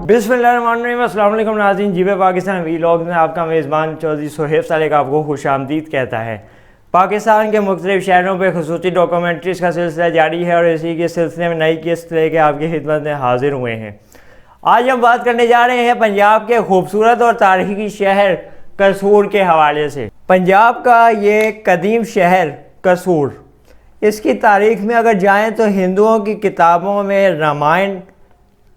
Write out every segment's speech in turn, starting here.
बिस्मिल्लाहिर्रहमानिर्रहीम, अस्सलाम वालेकुम नाज़रीन। जीवे पाकिस्तान वीलॉग में आपका मेज़बान चौधरी सोहेब सालेक आपको खुशामदीद कहता है। पाकिस्तान के मुख्तलिफ शहरों पर खसूसी डॉक्यूमेंट्रीज़ का सिलसिला जारी है और इसी के सिलसिले में नई किस्त लेके आपकी खिदमत में हाजिर हुए हैं। आज हम बात करने जा रहे हैं पंजाब के खूबसूरत और तारीखी शहर कसूर के हवाले से। पंजाब का ये कदीम शहर कसूर, इसकी तारीख में अगर जाएं तो हिंदुओं की किताबों में रामायण,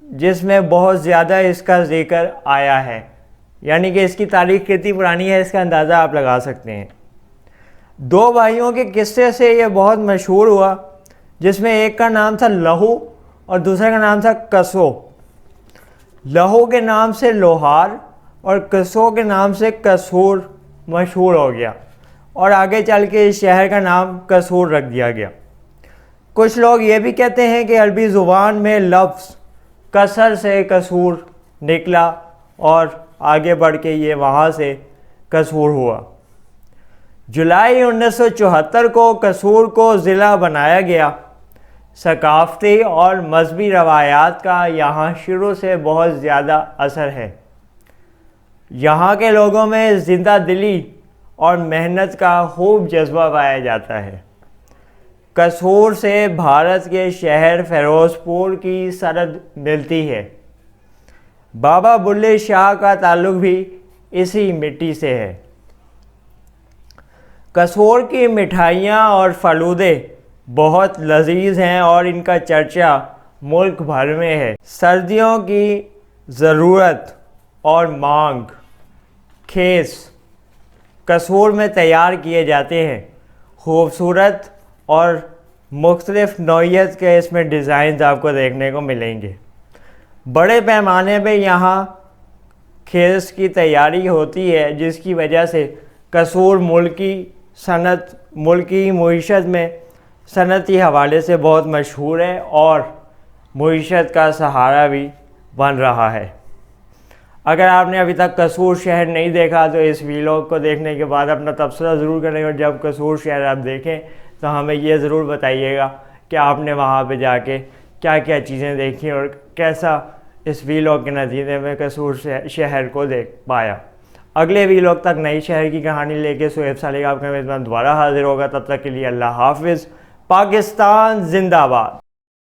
जिसमें बहुत ज़्यादा इसका जिक्र आया है, यानी कि इसकी तारीख कितनी पुरानी है इसका अंदाज़ा आप लगा सकते हैं। दो भाइयों के किस्से से ये बहुत मशहूर हुआ, जिसमें एक का नाम था लहू और दूसरे का नाम था कसो। लहू के नाम से लोहार और कसो के नाम से कसूर मशहूर हो गया और आगे चल के इस शहर का नाम कसूर रख दिया गया। कुछ लोग ये भी कहते हैं कि अरबी ज़ुबान में लफ्ज़ कसर से कसूर निकला और आगे बढ़ के ये वहाँ से कसूर हुआ। जुलाई 1974 को कसूर को ज़िला बनाया गया। सकाफ़ती और मजहबी रवायात का यहाँ शुरू से बहुत ज़्यादा असर है। यहाँ के लोगों में ज़िंदा दिली और मेहनत का खूब जज्बा पाया जाता है। कसूर से भारत के शहर फ़िरोज़पुर की सरहद मिलती है। बाबा बुल्ले शाह का ताल्लुक़ भी इसी मिट्टी से है। कसूर की मिठाइयाँ और फ़लूदे बहुत लजीज हैं और इनका चर्चा मुल्क भर में है। सर्दियों की ज़रूरत और मांग खेस कसूर में तैयार किए जाते हैं। खूबसूरत और मुख्तलिफ़ नौइयत के इसमें डिज़ाइन आपको देखने को मिलेंगे। बड़े पैमाने पे यहाँ खेस की तैयारी होती है, जिसकी वजह से कसूर मुल्की मईशत में सनती हवाले से बहुत मशहूर है और मईशत का सहारा भी बन रहा है। अगर आपने अभी तक कसूर शहर नहीं देखा तो इस वीलॉग को देखने के बाद अपना तबसरा ज़रूर करें और जब कसूर शहर आप देखें तो हमें ये ज़रूर बताइएगा कि आपने वहाँ पे जाके क्या क्या चीज़ें देखी और कैसा इस वीलॉग के नतीजे में कसूर शहर को देख पाया। अगले वीलॉग तक नई शहर की कहानी लेके सोहेब सालेक आपका मेज़बान दोबारा हाजिर होगा। तब तक के लिए अल्लाह हाफिज़। पाकिस्तान जिंदाबाद।